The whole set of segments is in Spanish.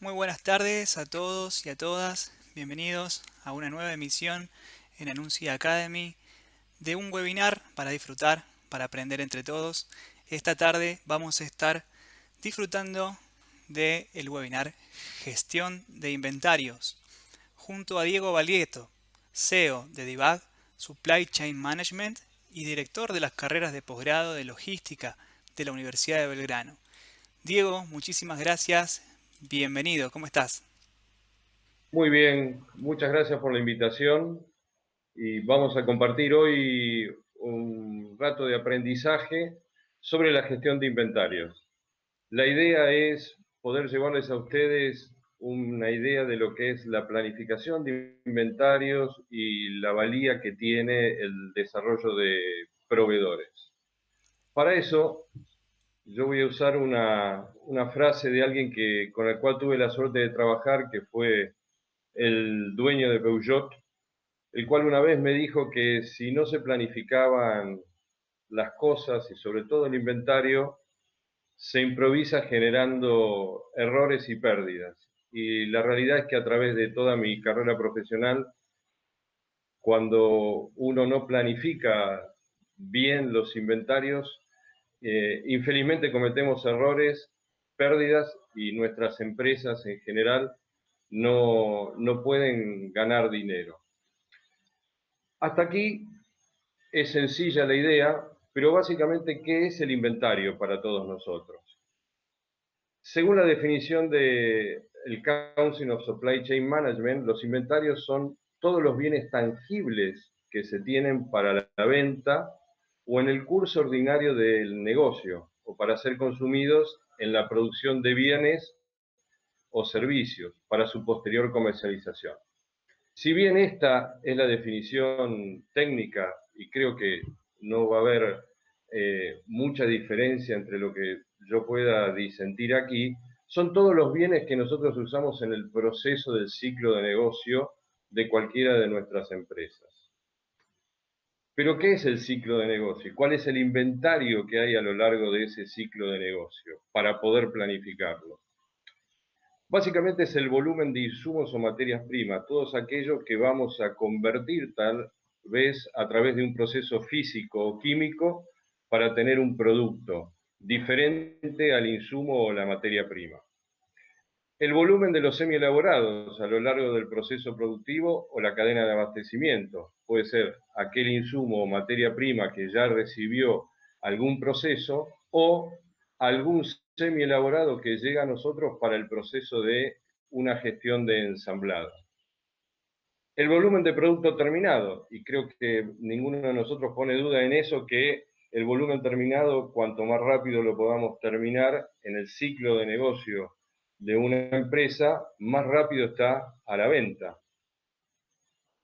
Muy buenas tardes a todos y a todas. Bienvenidos a una nueva emisión en Anuncia Academy de un webinar para disfrutar, para aprender entre todos. Esta tarde vamos a estar disfrutando del webinar Gestión de Inventarios junto a Diego Valieto, CEO de Divag, Supply Chain Management y director de las carreras de posgrado de Logística de la Universidad de Belgrano. Diego, muchísimas gracias. Bienvenido, ¿cómo estás? Muy bien, muchas gracias por la invitación y vamos a compartir hoy un rato de aprendizaje sobre la gestión de inventarios. La idea es poder llevarles a ustedes una idea de lo que es la planificación de inventarios y la valía que tiene el desarrollo de proveedores. Para eso, yo voy a usar una frase de alguien con el cual tuve la suerte de trabajar, que fue el dueño de Peugeot, el cual una vez me dijo que si no se planificaban las cosas y sobre todo el inventario, se improvisa generando errores y pérdidas. Y la realidad es que a través de toda mi carrera profesional, cuando uno no planifica bien los inventarios, infelizmente cometemos errores, pérdidas y nuestras empresas en general no pueden ganar dinero. Hasta aquí es sencilla la idea, pero básicamente, ¿qué es el inventario para todos nosotros? Según la definición del Council of Supply Chain Management, los inventarios son todos los bienes tangibles que se tienen para la venta o en el curso ordinario del negocio o para ser consumidos en la producción de bienes o servicios para su posterior comercialización. Si bien esta es la definición técnica, y creo que no va a haber mucha diferencia entre lo que yo pueda disentir aquí, son todos los bienes que nosotros usamos en el proceso del ciclo de negocio de cualquiera de nuestras empresas. Pero, ¿qué es el ciclo de negocio? ¿Cuál es el inventario que hay a lo largo de ese ciclo de negocio para poder planificarlo? Básicamente es el volumen de insumos o materias primas, todos aquellos que vamos a convertir tal vez a través de un proceso físico o químico para tener un producto diferente al insumo o la materia prima. El volumen de los semielaborados a lo largo del proceso productivo o la cadena de abastecimiento. Puede ser aquel insumo o materia prima que ya recibió algún proceso o algún semielaborado que llega a nosotros para el proceso de una gestión de ensamblado. El volumen de producto terminado, y creo que ninguno de nosotros pone duda en eso, que el volumen terminado, cuanto más rápido lo podamos terminar en el ciclo de negocio de una empresa, más rápido está a la venta.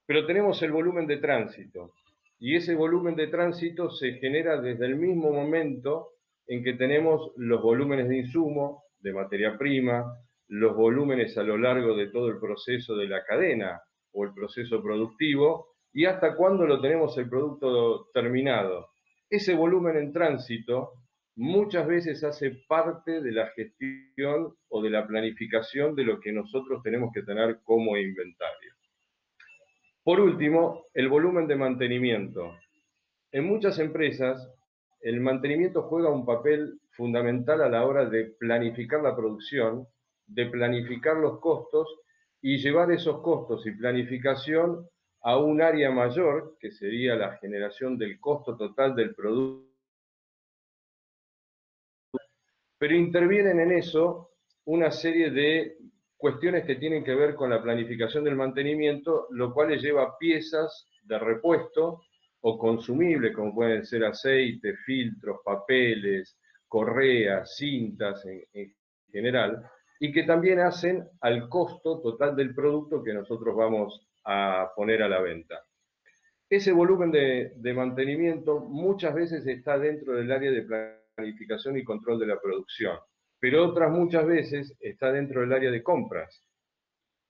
Pero tenemos el volumen de tránsito, y ese volumen de tránsito se genera desde el mismo momento en que tenemos los volúmenes de insumo, de materia prima, los volúmenes a lo largo de todo el proceso de la cadena o el proceso productivo, y hasta cuándo lo tenemos el producto terminado. Ese volumen en tránsito muchas veces hace parte de la gestión o de la planificación de lo que nosotros tenemos que tener como inventario. Por último, el volumen de mantenimiento. En muchas empresas, el mantenimiento juega un papel fundamental a la hora de planificar la producción, de planificar los costos y llevar esos costos y planificación a un área mayor, que sería la generación del costo total del producto. Pero intervienen en eso una serie de cuestiones que tienen que ver con la planificación del mantenimiento, lo cual les lleva piezas de repuesto o consumibles, como pueden ser aceite, filtros, papeles, correas, cintas en general, y que también hacen al costo total del producto que nosotros vamos a poner a la venta. Ese volumen de mantenimiento muchas veces está dentro del área de planificación y control de la producción, pero otras muchas veces está dentro del área de compras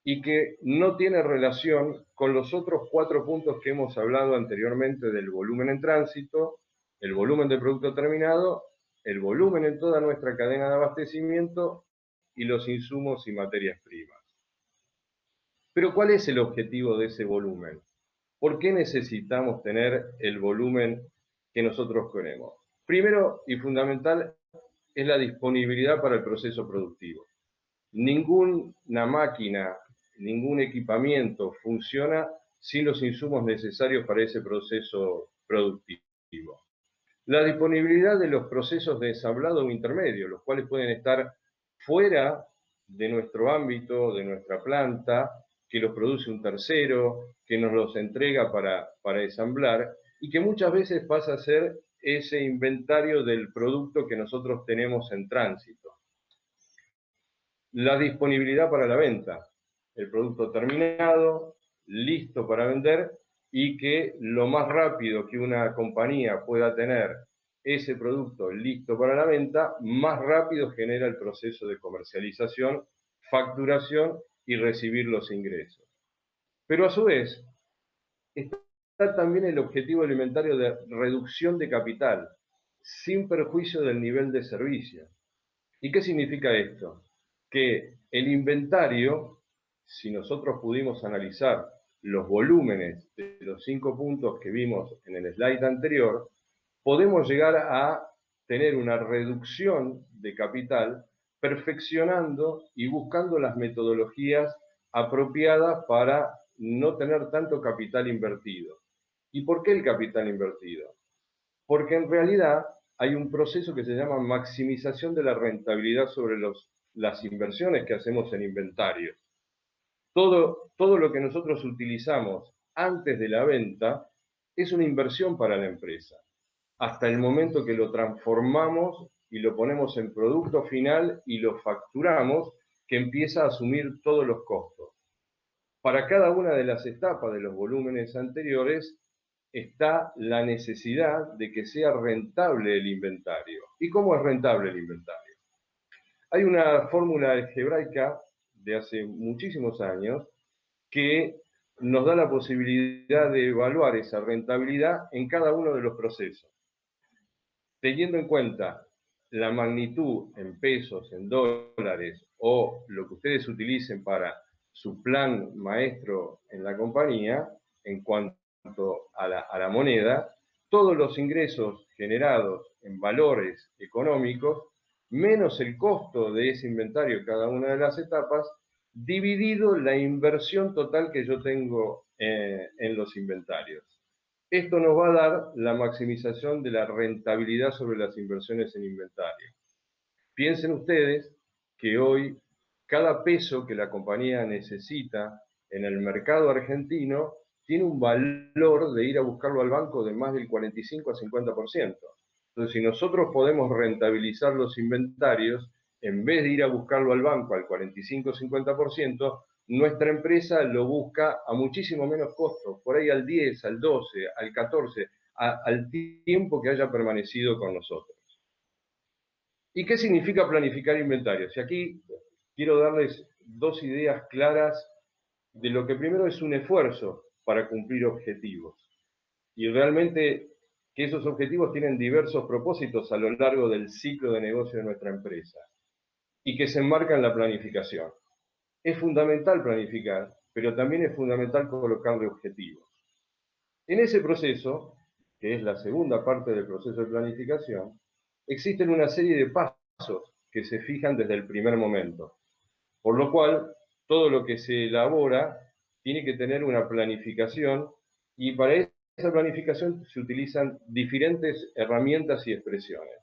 y que no tiene relación con los otros 4 puntos que hemos hablado anteriormente del volumen en tránsito, el volumen de producto terminado, el volumen en toda nuestra cadena de abastecimiento y los insumos y materias primas. Pero ¿cuál es el objetivo de ese volumen? ¿Por qué necesitamos tener el volumen que nosotros queremos? Primero y fundamental es la disponibilidad para el proceso productivo. Ninguna máquina, ningún equipamiento funciona sin los insumos necesarios para ese proceso productivo. La disponibilidad de los procesos de ensamblado o intermedio, los cuales pueden estar fuera de nuestro ámbito, de nuestra planta, que los produce un tercero, que nos los entrega para ensamblar, y que muchas veces pasa a ser ese inventario del producto que nosotros tenemos en tránsito. La disponibilidad para la venta, el producto terminado, listo para vender, y que lo más rápido que una compañía pueda tener ese producto listo para la venta, más rápido genera el proceso de comercialización, facturación y recibir los ingresos. Pero a su vez, está también el objetivo alimentario de reducción de capital, sin perjuicio del nivel de servicio. ¿Y qué significa esto? Que el inventario, si nosotros pudimos analizar los volúmenes de los 5 puntos que vimos en el slide anterior, podemos llegar a tener una reducción de capital perfeccionando y buscando las metodologías apropiadas para no tener tanto capital invertido. ¿Y por qué el capital invertido? Porque en realidad hay un proceso que se llama maximización de la rentabilidad sobre las inversiones que hacemos en inventario. Todo lo que nosotros utilizamos antes de la venta es una inversión para la empresa, hasta el momento que lo transformamos y lo ponemos en producto final y lo facturamos, que empieza a asumir todos los costos. Para cada una de las etapas de los volúmenes anteriores está la necesidad de que sea rentable el inventario. ¿Y cómo es rentable el inventario? Hay una fórmula algebraica de hace muchísimos años que nos da la posibilidad de evaluar esa rentabilidad en cada uno de los procesos, teniendo en cuenta la magnitud en pesos, en dólares o lo que ustedes utilicen para su plan maestro en la compañía, en cuanto a la moneda, todos los ingresos generados en valores económicos, menos el costo de ese inventario cada una de las etapas, dividido la inversión total que yo tengo en los inventarios. Esto nos va a dar la maximización de la rentabilidad sobre las inversiones en inventario. Piensen ustedes que hoy cada peso que la compañía necesita en el mercado argentino tiene un valor de ir a buscarlo al banco de más del 45 a 50%. Entonces, si nosotros podemos rentabilizar los inventarios, en vez de ir a buscarlo al banco al 45 o 50%, nuestra empresa lo busca a muchísimo menos costo, por ahí al 10, al 12, al 14, al tiempo que haya permanecido con nosotros. ¿Y qué significa planificar inventarios? Y aquí quiero darles dos ideas claras de lo que primero es un esfuerzo para cumplir objetivos. Y realmente que esos objetivos tienen diversos propósitos a lo largo del ciclo de negocio de nuestra empresa y que se enmarca en la planificación. Es fundamental planificar, pero también es fundamental colocarle objetivos. En ese proceso, que es la segunda parte del proceso de planificación, existen una serie de pasos que se fijan desde el primer momento, por lo cual todo lo que se elabora tiene que tener una planificación y para esa planificación se utilizan diferentes herramientas y expresiones.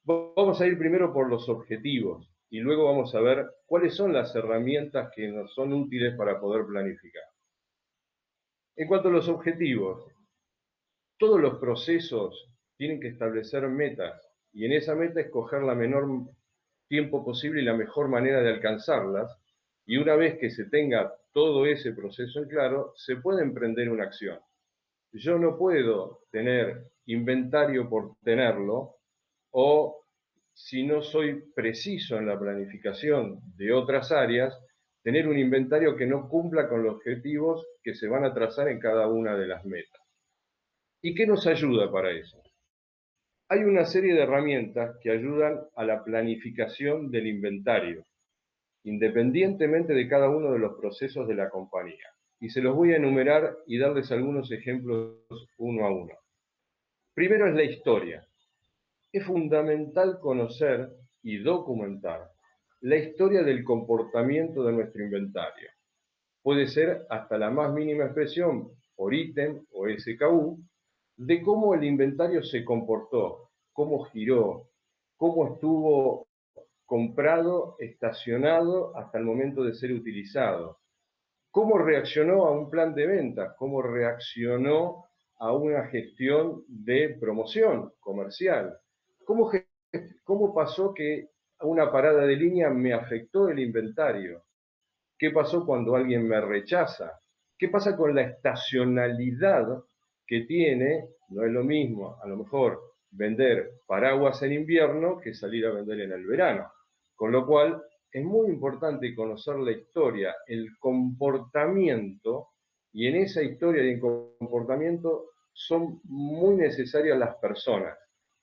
Vamos a ir primero por los objetivos y luego vamos a ver cuáles son las herramientas que nos son útiles para poder planificar. En cuanto a los objetivos, todos los procesos tienen que establecer metas y en esa meta escoger la menor tiempo posible y la mejor manera de alcanzarlas, y una vez que se tenga todo ese proceso en claro, se puede emprender una acción. Yo no puedo tener inventario por tenerlo, o si no soy preciso en la planificación de otras áreas, tener un inventario que no cumpla con los objetivos que se van a trazar en cada una de las metas. ¿Y qué nos ayuda para eso? Hay una serie de herramientas que ayudan a la planificación del inventario. independientemente de cada uno de los procesos de la compañía. Y se los voy a enumerar y darles algunos ejemplos uno a uno. Primero es la historia. Es fundamental conocer y documentar la historia del comportamiento de nuestro inventario. Puede ser hasta la más mínima expresión por ítem o SKU de cómo el inventario se comportó, cómo giró, cómo estuvo comprado, estacionado hasta el momento de ser utilizado, cómo reaccionó a un plan de ventas, cómo reaccionó a una gestión de promoción comercial, cómo pasó que una parada de línea me afectó el inventario, qué pasó cuando alguien me rechaza, qué pasa con la estacionalidad que tiene, no es lo mismo, a lo mejor vender paraguas en invierno que salir a vender en el verano. Con lo cual, es muy importante conocer la historia, el comportamiento, y en esa historia y en comportamiento son muy necesarias las personas,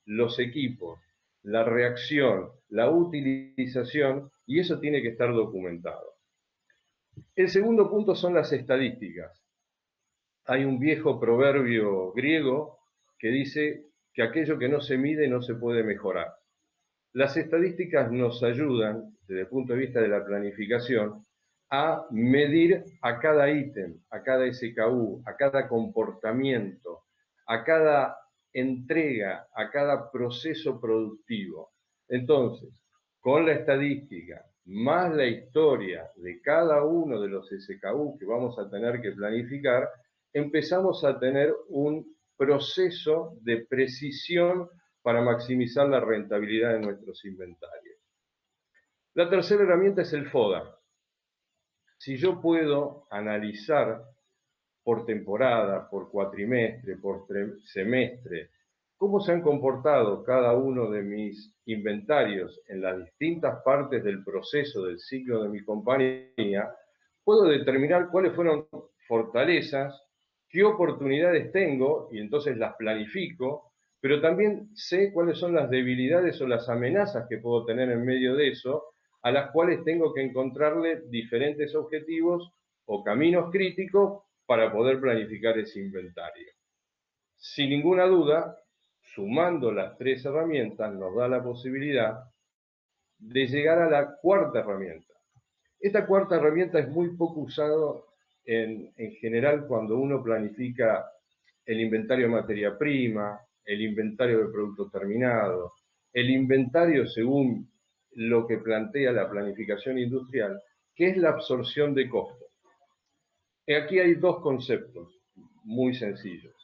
los equipos, la reacción, la utilización, y eso tiene que estar documentado. El segundo punto son las estadísticas. Hay un viejo proverbio griego que dice que aquello que no se mide no se puede mejorar. Las estadísticas nos ayudan, desde el punto de vista de la planificación, a medir a cada ítem, a cada SKU, a cada comportamiento, a cada entrega, a cada proceso productivo. Entonces, con la estadística, más la historia de cada uno de los SKU que vamos a tener que planificar, empezamos a tener un proceso de precisión para maximizar la rentabilidad de nuestros inventarios. La tercera herramienta es el FODA. Si yo puedo analizar por temporada, por cuatrimestre, por semestre, cómo se han comportado cada uno de mis inventarios en las distintas partes del proceso del ciclo de mi compañía, puedo determinar cuáles fueron fortalezas, qué oportunidades tengo y entonces las planifico, pero también sé cuáles son las debilidades o las amenazas que puedo tener en medio de eso, a las cuales tengo que encontrarle diferentes objetivos o caminos críticos para poder planificar ese inventario. Sin ninguna duda, sumando las tres herramientas, nos da la posibilidad de llegar a la cuarta herramienta. Esta cuarta herramienta es muy poco usada en general cuando uno planifica el inventario de materia prima, el inventario de producto terminado, el inventario según lo que plantea la planificación industrial, que es la absorción de costos. Aquí hay dos conceptos muy sencillos.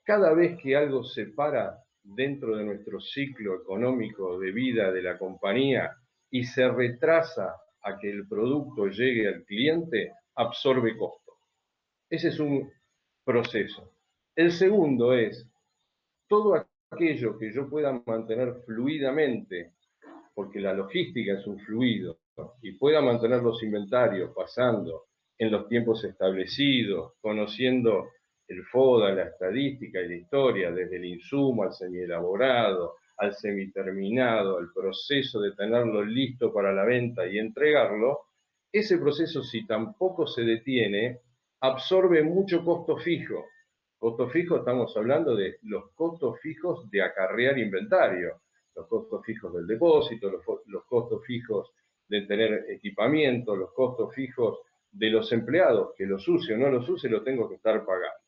Cada vez que algo se para dentro de nuestro ciclo económico de vida de la compañía y se retrasa a que el producto llegue al cliente, absorbe costo. Ese es un proceso. El segundo es todo aquello que yo pueda mantener fluidamente, porque la logística es un fluido, y pueda mantener los inventarios pasando en los tiempos establecidos, conociendo el FODA, la estadística y la historia, desde el insumo al semielaborado, al semiterminado, al proceso de tenerlo listo para la venta y entregarlo, ese proceso, si tampoco se detiene, absorbe mucho costo fijo. Costo fijo, estamos hablando de los costos fijos de acarrear inventario, los costos fijos del depósito, los costos fijos de tener equipamiento, los costos fijos de los empleados, que los use o no los use, lo tengo que estar pagando.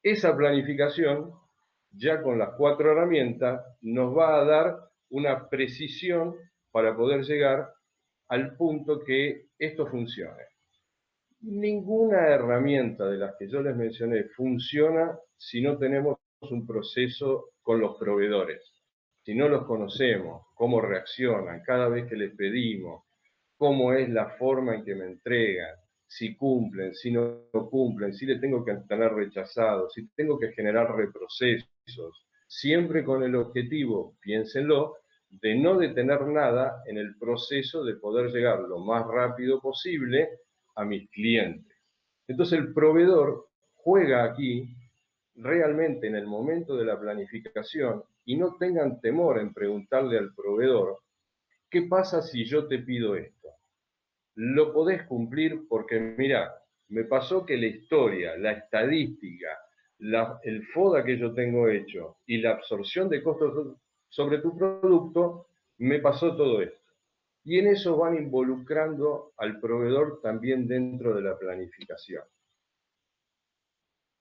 Esa planificación, ya con las cuatro herramientas, nos va a dar una precisión para poder llegar al punto que esto funcione. Ninguna herramienta de las que yo les mencioné funciona si no tenemos un proceso con los proveedores. Si no los conocemos, cómo reaccionan cada vez que les pedimos, cómo es la forma en que me entregan, si cumplen, si no cumplen, si le tengo que tener rechazado, si tengo que generar reprocesos, siempre con el objetivo, piénsenlo, de no detener nada en el proceso de poder llegar lo más rápido posible a mis clientes. Entonces el proveedor juega aquí realmente en el momento de la planificación, y no tengan temor en preguntarle al proveedor, ¿qué pasa si yo te pido esto? lo podés cumplir porque, mirá, me pasó que la historia, la estadística, el FODA que yo tengo hecho y la absorción de costos sobre tu producto, me pasó todo esto. Y en eso van involucrando al proveedor también dentro de la planificación.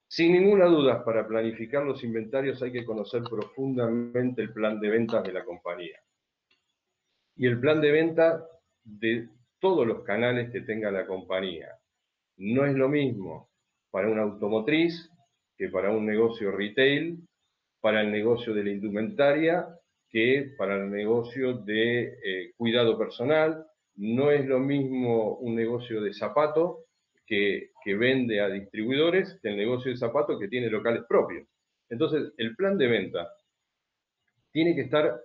Sin ninguna duda, para planificar los inventarios hay que conocer profundamente el plan de ventas de la compañía. Y el plan de venta de todos los canales que tenga la compañía. No es lo mismo para una automotriz que para un negocio retail, para el negocio de la indumentaria, que para el negocio de cuidado personal. No es lo mismo un negocio de zapato que vende a distribuidores que el negocio de zapato que tiene locales propios. Entonces, el plan de venta tiene que estar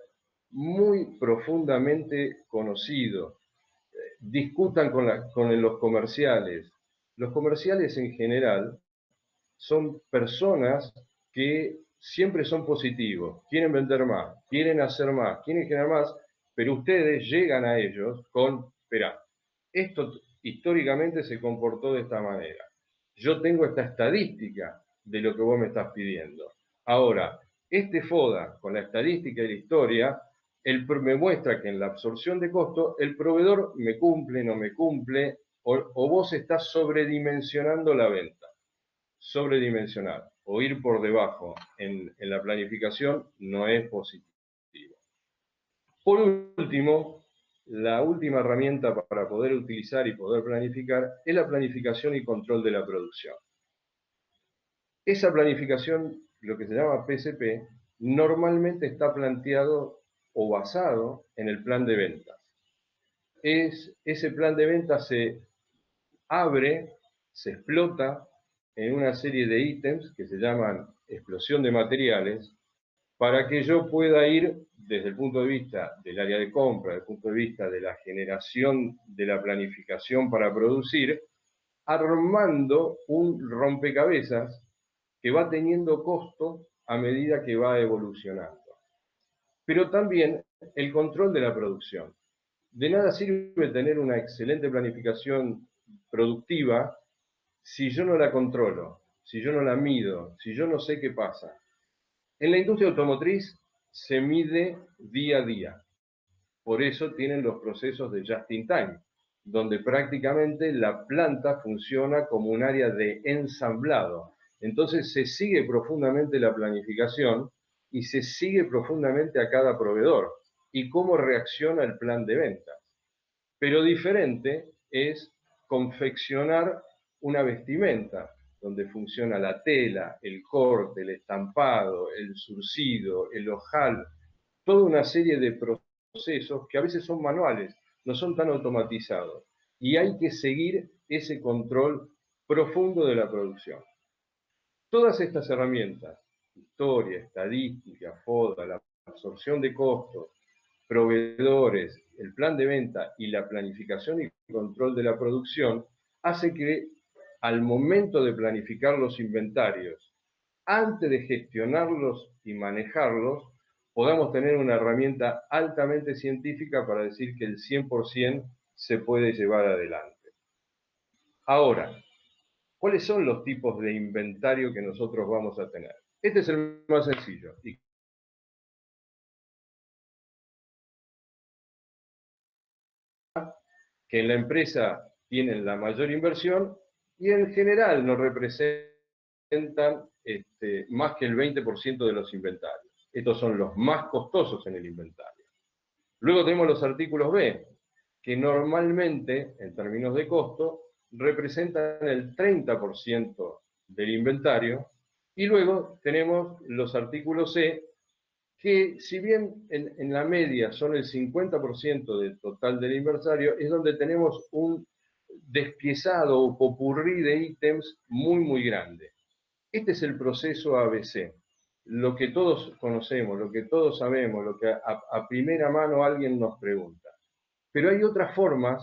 muy profundamente conocido. Discutan con los comerciales. Los comerciales en general son personas que siempre son positivos, quieren vender más, quieren hacer más, quieren generar más, pero ustedes llegan a ellos con, espera, esto históricamente se comportó de esta manera. Yo tengo esta estadística de lo que vos me estás pidiendo. Ahora, este FODA con la estadística y la historia, me muestra que en la absorción de costo el proveedor me cumple, no me cumple, o vos estás sobredimensionando la venta. Sobredimensionar o ir por debajo en la planificación no es positivo. Por último, la última herramienta para poder utilizar y poder planificar es la planificación y control de la producción. Esa planificación, lo que se llama PCP, normalmente está planteado o basado en el plan de ventas. Ese plan de ventas se abre, se explota en una serie de ítems que se llaman explosión de materiales, para que yo pueda ir desde el punto de vista del área de compra, desde el punto de vista de la generación de la planificación para producir, armando un rompecabezas que va teniendo costo a medida que va evolucionando. Pero también el control de la producción. De nada sirve tener una excelente planificación productiva si yo no la controlo, si yo no la mido, si yo no sé qué pasa. En la industria automotriz se mide día a día. Por eso tienen los procesos de just in time, donde prácticamente la planta funciona como un área de ensamblado. Entonces se sigue profundamente la planificación y se sigue profundamente a cada proveedor y cómo reacciona el plan de ventas. Pero diferente es confeccionar una vestimenta, donde funciona la tela, el corte, el estampado, el surcido, el ojal, toda una serie de procesos que a veces son manuales, no son tan automatizados. Y hay que seguir ese control profundo de la producción. Todas estas herramientas, historia, estadística, FODA, la absorción de costos, proveedores, el plan de venta y la planificación y control de la producción, hace que al momento de planificar los inventarios, antes de gestionarlos y manejarlos, podamos tener una herramienta altamente científica para decir que el 100% se puede llevar adelante. Ahora, ¿cuáles son los tipos de inventario que nosotros vamos a tener? Este es el más sencillo y que en la empresa tienen la mayor inversión y en general no representan más que el 20% de los inventarios. Estos son los más costosos en el inventario. Luego tenemos los artículos B, que normalmente, en términos de costo, representan el 30% del inventario. Y luego tenemos los artículos C, que si bien en la media son el 50% del total del inventario, es donde tenemos un despiezado o popurrí de ítems muy grande. Este es el proceso ABC, lo que todos conocemos, lo que todos sabemos, lo que a primera mano alguien nos pregunta. Pero hay otras formas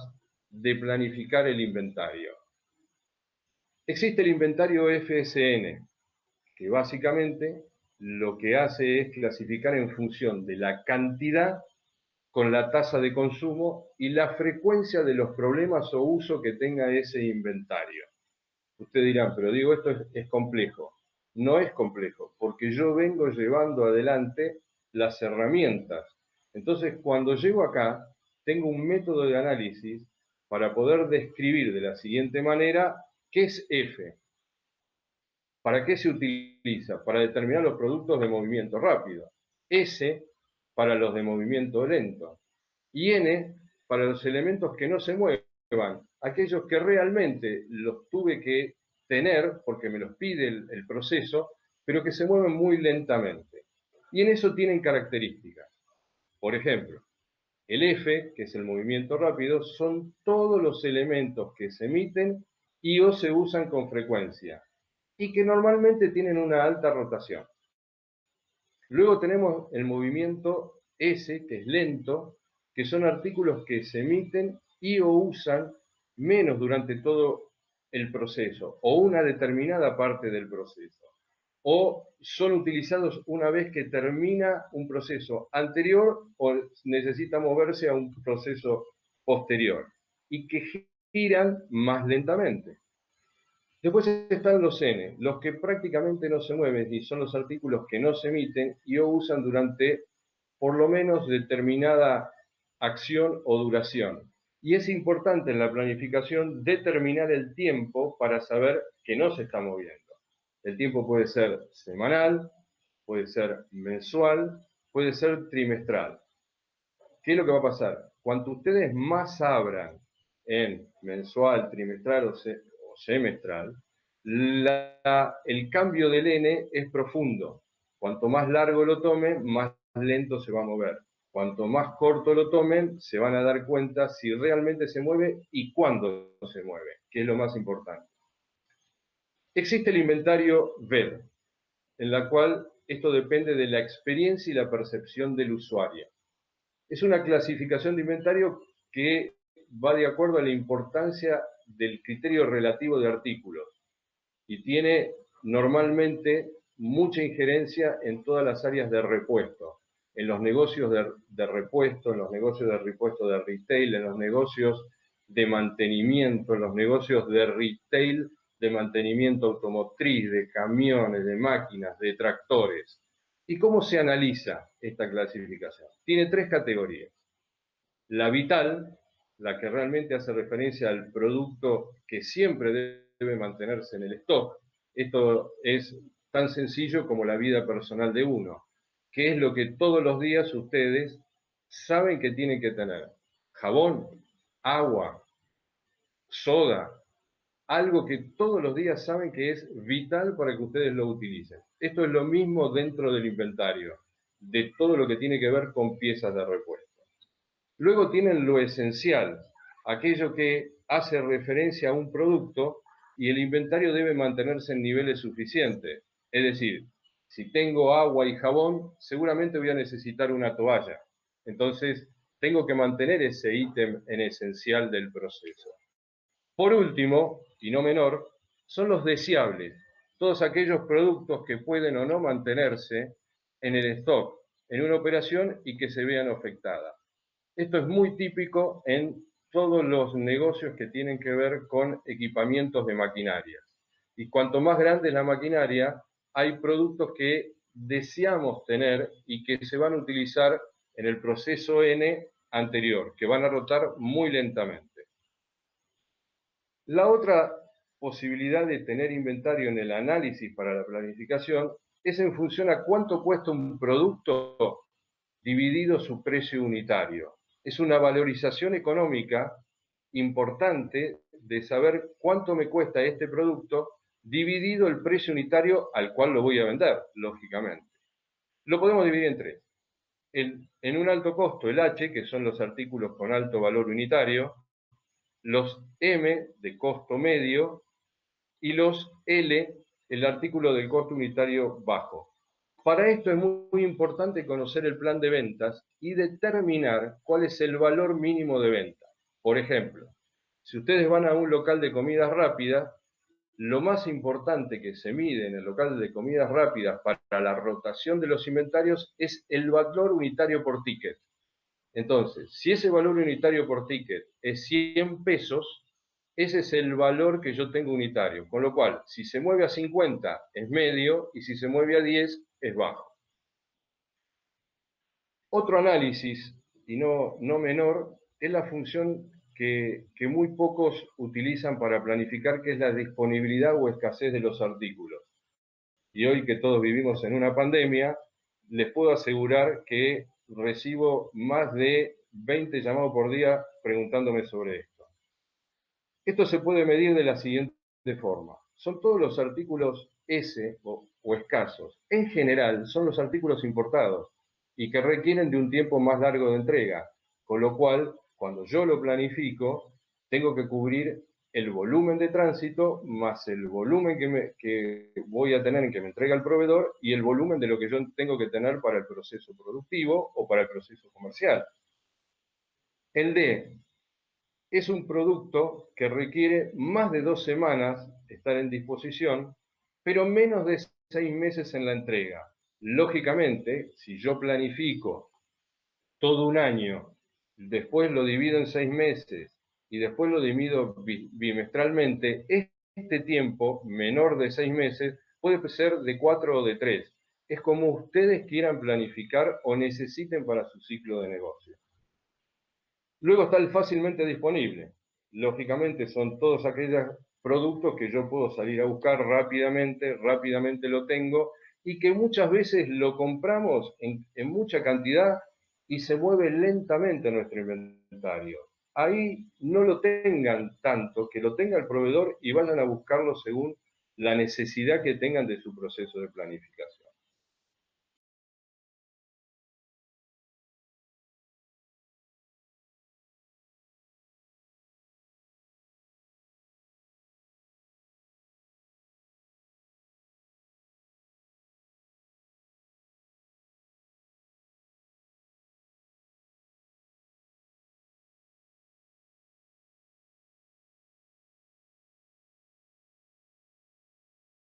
de planificar el inventario. Existe el inventario FSN, que básicamente lo que hace es clasificar en función de la cantidad con la tasa de consumo y la frecuencia de los problemas o uso que tenga ese inventario. Ustedes dirán, pero digo, esto es complejo. No es complejo, porque yo vengo llevando adelante las herramientas. Entonces, cuando llego acá, tengo un método de análisis para poder describir de la siguiente manera qué es F. ¿Para qué se utiliza? Para determinar los productos de movimiento rápido. S para los de movimiento lento. Y N para los elementos que no se muevan, aquellos que realmente los tuve que tener porque me los pide el proceso, pero que se mueven muy lentamente. Y en eso tienen características. Por ejemplo, el F, que es el movimiento rápido, son todos los elementos que se emiten y o se usan con frecuencia y que normalmente tienen una alta rotación. Luego tenemos el movimiento S, que es lento, que son artículos que se emiten y o usan menos durante todo el proceso o una determinada parte del proceso, o son utilizados una vez que termina un proceso anterior o necesita moverse a un proceso posterior y que giran más lentamente. Después están los N, los que prácticamente no se mueven y son los artículos que no se emiten y o usan durante por lo menos determinada acción o duración. Y es importante en la planificación determinar el tiempo para saber que no se está moviendo. El tiempo puede ser semanal, puede ser mensual, puede ser trimestral. ¿Qué es lo que va a pasar? Cuanto ustedes más abran en mensual, trimestral o semestral, el cambio del N es profundo. Cuanto más largo lo tomen, más lento se va a mover. Cuanto más corto lo tomen, se van a dar cuenta si realmente se mueve y cuándo se mueve, que es lo más importante. Existe el inventario VED, en la cual esto depende de la experiencia y la percepción del usuario. Es una clasificación de inventario que va de acuerdo a la importancia del criterio relativo de artículos y tiene normalmente mucha injerencia en todas las áreas de repuesto, en los negocios de repuesto, en los negocios de repuesto de retail, en los negocios de mantenimiento, en los negocios de retail, de mantenimiento automotriz, de camiones, de máquinas, de tractores. ¿Y cómo se analiza esta clasificación? Tiene tres categorías. La vital, la que realmente hace referencia al producto que siempre debe mantenerse en el stock. Esto es tan sencillo como la vida personal de uno, que es lo que todos los días ustedes saben que tienen que tener. Jabón, agua, soda, algo que todos los días saben que es vital para que ustedes lo utilicen. Esto es lo mismo dentro del inventario, de todo lo que tiene que ver con piezas de repuesto. Luego tienen lo esencial, aquello que hace referencia a un producto y el inventario debe mantenerse en niveles suficientes. Es decir, si tengo agua y jabón, seguramente voy a necesitar una toalla. Entonces, tengo que mantener ese ítem en esencial del proceso. Por último, y no menor, son los deseables, todos aquellos productos que pueden o no mantenerse en el stock, en una operación y que se vean afectadas. Esto es muy típico en todos los negocios que tienen que ver con equipamientos de maquinarias. Y cuanto más grande es la maquinaria, hay productos que deseamos tener y que se van a utilizar en el proceso N anterior, que van a rotar muy lentamente. La otra posibilidad de tener inventario en el análisis para la planificación es en función a cuánto cuesta un producto dividido su precio unitario. Es una valorización económica importante de saber cuánto me cuesta este producto dividido el precio unitario al cual lo voy a vender, lógicamente. Lo podemos dividir en tres. En un alto costo, el H, que son los artículos con alto valor unitario, los M, de costo medio, y los L, el artículo del costo unitario bajo. Para esto es muy importante conocer el plan de ventas y determinar cuál es el valor mínimo de venta. Por ejemplo, si ustedes van a un local de comidas rápidas, lo más importante que se mide en el local de comidas rápidas para la rotación de los inventarios es el valor unitario por ticket. Entonces, si ese valor unitario por ticket es 100 pesos, ese es el valor que yo tengo unitario. Con lo cual, si se mueve a 50 es medio y si se mueve a 10 es bajo. Otro análisis, y no menor, es la función que muy pocos utilizan para planificar, que es la disponibilidad o escasez de los artículos. Y hoy que todos vivimos en una pandemia, les puedo asegurar que recibo más de 20 llamados por día preguntándome sobre esto. Esto se puede medir de la siguiente forma. Son todos los artículos S o escasos. En general, son los artículos importados y que requieren de un tiempo más largo de entrega. Con lo cual, cuando yo lo planifico, tengo que cubrir el volumen de tránsito más el volumen que voy a tener en que me entrega el proveedor y el volumen de lo que yo tengo que tener para el proceso productivo o para el proceso comercial. El D es un producto que requiere más de 2 semanas estar en disposición, pero menos de 6 meses en la entrega. Lógicamente, si yo planifico todo un año, después lo divido en 6 meses y después lo divido bimestralmente, este tiempo menor de 6 meses puede ser de 4 o de 3. Es como ustedes quieran planificar o necesiten para su ciclo de negocio. Luego está el fácilmente disponible. Lógicamente son todos aquellos productos que yo puedo salir a buscar rápidamente lo tengo y que muchas veces lo compramos en mucha cantidad y se mueve lentamente nuestro inventario. Ahí no lo tengan tanto, que lo tenga el proveedor y vayan a buscarlo según la necesidad que tengan de su proceso de planificación.